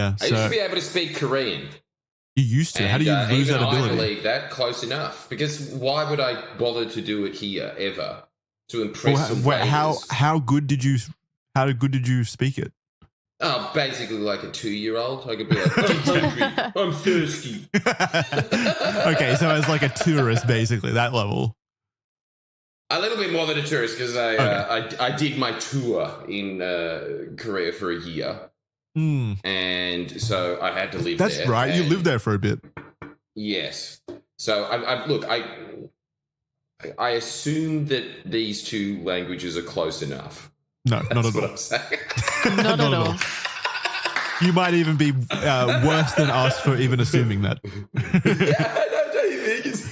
Yeah. I used to be able to speak Korean. You used to. How do you lose that ability? I believe that close enough. Because why would I bother to do it here ever to impress some waiters? How good did you speak it? Oh, basically like a 2-year-old. I could be like, I'm hungry, I'm thirsty. Okay, so as like a tourist, basically, that level. A little bit more than a tourist because I did my tour in Korea for a year. And so I had to live there. That's right. You lived there for a bit. Yes. So I assume that these two languages are close enough. No, not at all. That's what I'm saying. Not at all. You might even be worse than us for even assuming that. Yeah, don't you think?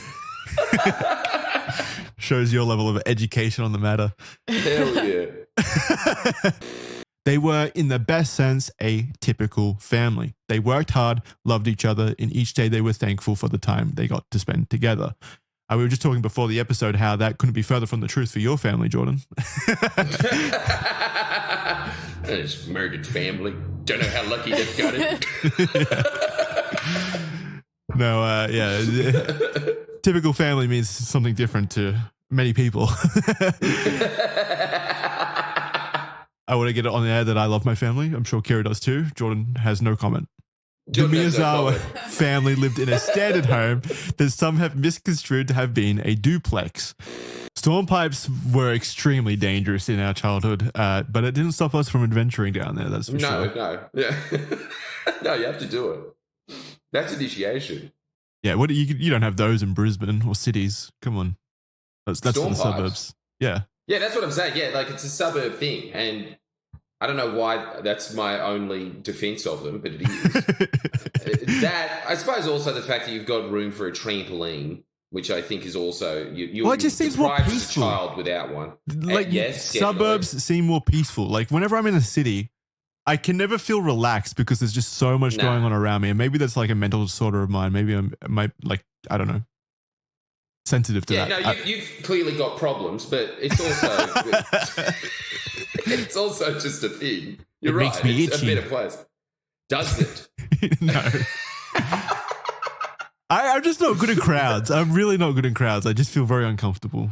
Shows your level of education on the matter. Hell yeah. They were, in the best sense, a typical family. They worked hard, loved each other, and each day they were thankful for the time they got to spend together. We were just talking before the episode how that couldn't be further from the truth for your family, Jordan. It's murdered family. Don't know how lucky they've got it. No, yeah. Typical family means something different to many people. I want to get it on the air that I love my family. I'm sure Kira does too. Jordan has no comment. The Miyazawa family lived in a standard home that some have misconstrued to have been a duplex. Storm pipes were extremely dangerous in our childhood, but it didn't stop us from adventuring down there, that's for sure. No. Yeah. No, you have to do it. That's initiation. Yeah, you don't have those in Brisbane or cities. Come on. That's for the suburbs. Yeah. Yeah, that's what I'm saying. Yeah, like it's a suburb thing. And I don't know why that's my only defense of them, but it is. That, I suppose also the fact that you've got room for a trampoline, which I think is also, it just seems more peaceful. A child without one. Like, yes, suburbs seem more peaceful. Like whenever I'm in a city, I can never feel relaxed because there's just so much going on around me. And maybe that's like a mental disorder of mine. Maybe I don't know. Sensitive to that. Yeah, no, you've clearly got problems, but it's also just a thing. You're right. Makes me it's itchy. A better place. Does it? No. I'm just not good at crowds. I'm really not good in crowds. I just feel very uncomfortable.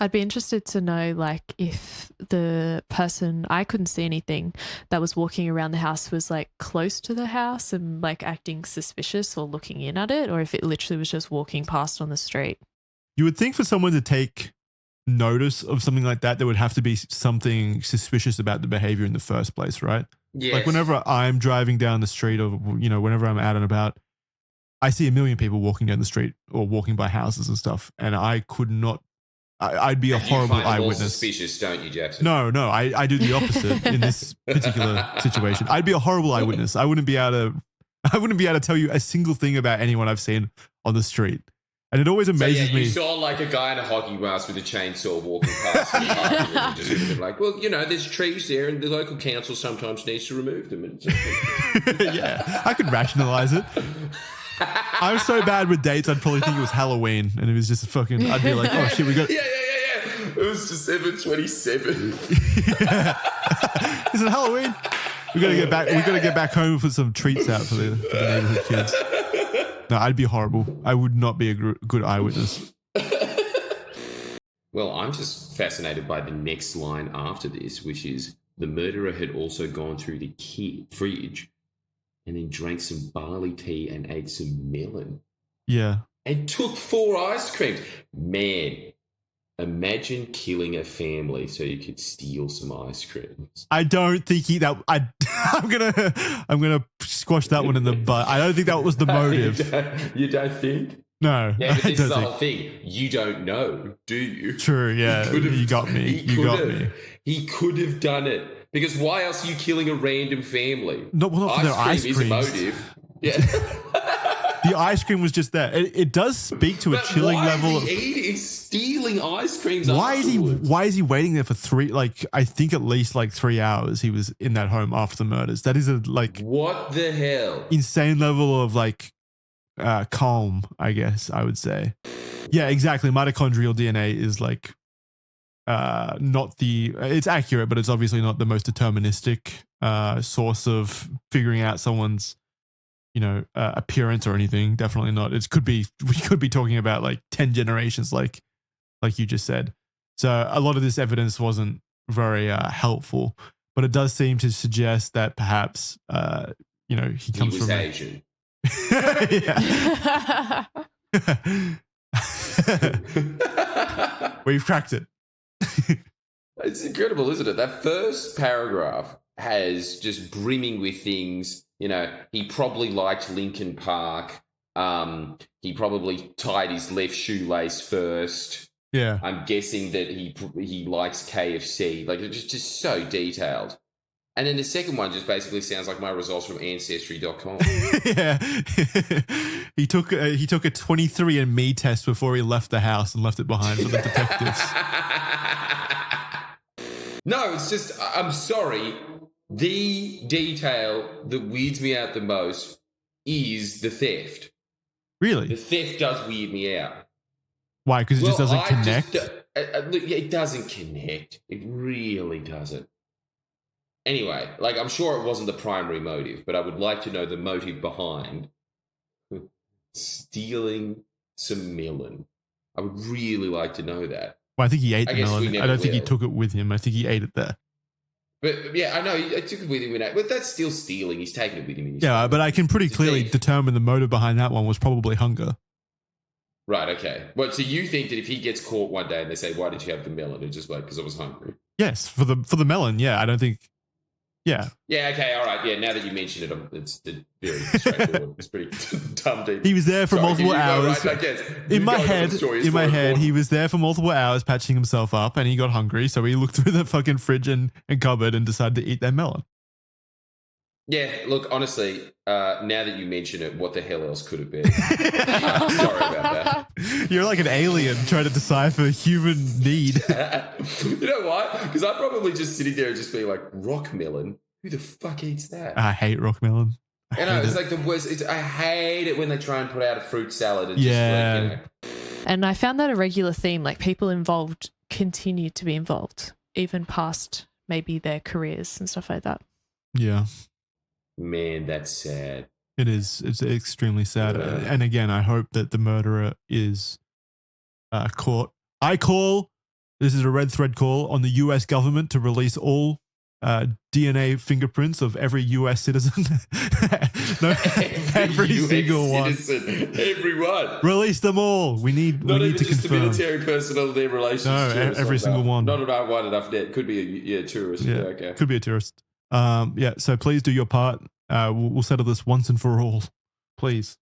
I'd be interested to know, like, if the person, I couldn't see anything, that was walking around the house was like close to the house and like acting suspicious or looking in at it, or if it literally was just walking past on the street. You would think for someone to take notice of something like that, there would have to be something suspicious about the behavior in the first place, right? Yes. Like whenever I'm driving down the street or, whenever I'm out and about, I see a million people walking down the street or walking by houses and stuff. And I could not, I'd be a horrible eyewitness. All suspicious, don't you, Jackson? No, I do the opposite in this particular situation. I'd be a horrible eyewitness. I wouldn't be able to tell you a single thing about anyone I've seen on the street. And it always amazes me. You saw like a guy in a hockey mask with a chainsaw walking past the park and just been like, well, there's trees there and the local council sometimes needs to remove them. And yeah, I could rationalize it. I'm so bad with dates, I'd probably think it was Halloween and it was just I'd be like, oh shit, we got... Yeah. It was December 27. Is it Halloween? We gotta get back. We gotta get back home and put some treats out for the neighborhood kids. No, I'd be horrible. I would not be a good eyewitness. Well, I'm just fascinated by the next line after this, which is the murderer had also gone through the fridge and then drank some barley tea and ate some melon. Yeah. And took 4 ice creams. Man, imagine killing a family so you could steal some ice creams. I don't think I'm gonna squash that one in the butt. I don't think that was the motive. You don't think? No. Yeah, but this is the whole thing. You don't know, do you? True, yeah. You got me. He could have done it. Because why else are you killing a random family? Not for their ice cream. Is a motive. Yeah. The ice cream was just there. It does speak to a chilling level of stealing ice creams. Why is he waiting there for I think at least 3 hours he was in that home after the murders. That is what the hell? Insane level of calm, I guess I would say. Yeah, exactly. Mitochondrial DNA is it's accurate, but it's obviously not the most deterministic source of figuring out someone's, appearance or anything. Definitely not. We could be talking about like 10 generations, like you just said. So a lot of this evidence wasn't very helpful, but it does seem to suggest that perhaps, he comes was from Asian. We've cracked it. It's incredible, isn't it? That first paragraph has just brimming with things. He probably liked Linkin Park. He probably tied his left shoelace first. Yeah. I'm guessing that he likes KFC. Like, it's just so detailed. And then the second one just basically sounds like my results from Ancestry.com. Yeah. He took a 23andMe test before he left the house and left it behind for the detectives. No, it's just, I'm sorry. The detail that weirds me out the most is the theft. Really? The theft does weird me out. Why? Because it just doesn't connect? It doesn't connect. It really doesn't. Anyway, like, I'm sure it wasn't the primary motive, but I would like to know the motive behind stealing some melon. I would really like to know that. Well, I think he ate the melon. I don't think he will. took it with him. I think he ate it there. But yeah, I know I took it with him. But that's still stealing. He's taking it with him. In his but I can pretty clearly determine the motive behind that one was probably hunger. Right, okay. Well, so you think that if he gets caught one day and they say, "Why did you have the melon?" It's just like, because I was hungry. Yes, for the melon. Yeah, I don't think. Yeah. Yeah. Okay. All right. Yeah. Now that you mention it, it's very straightforward. It's pretty dumb. Deep. He was there for multiple hours. Right, in my head, he was there for multiple hours patching himself up, and he got hungry, so he looked through the fucking fridge and cupboard and decided to eat that melon. Yeah. Look, honestly, now that you mention it, what the hell else could it be? Sorry about that. You're like an alien trying to decipher human need. You know what? Because I'm probably just sitting there and just being like, rock melon? Who the fuck eats that? I hate rock melon. It's like the worst. I hate it when they try and put out a fruit salad. And yeah. Just like, And I found that a regular theme. Like, people involved continue to be involved, even past maybe their careers and stuff like that. Yeah. Man, that's sad. It is. It's extremely sad. And again, I hope that the murderer is caught. This is a red thread call on the US government to release all DNA fingerprints of every US citizen. every single one. Everyone. Release them all. We need to just confirm. The military personnel, their relations. No, every single one. Not wide enough yet. Could be a tourist. Yeah, okay. Could be a tourist. So please do your part. We'll settle this once and for all. Please.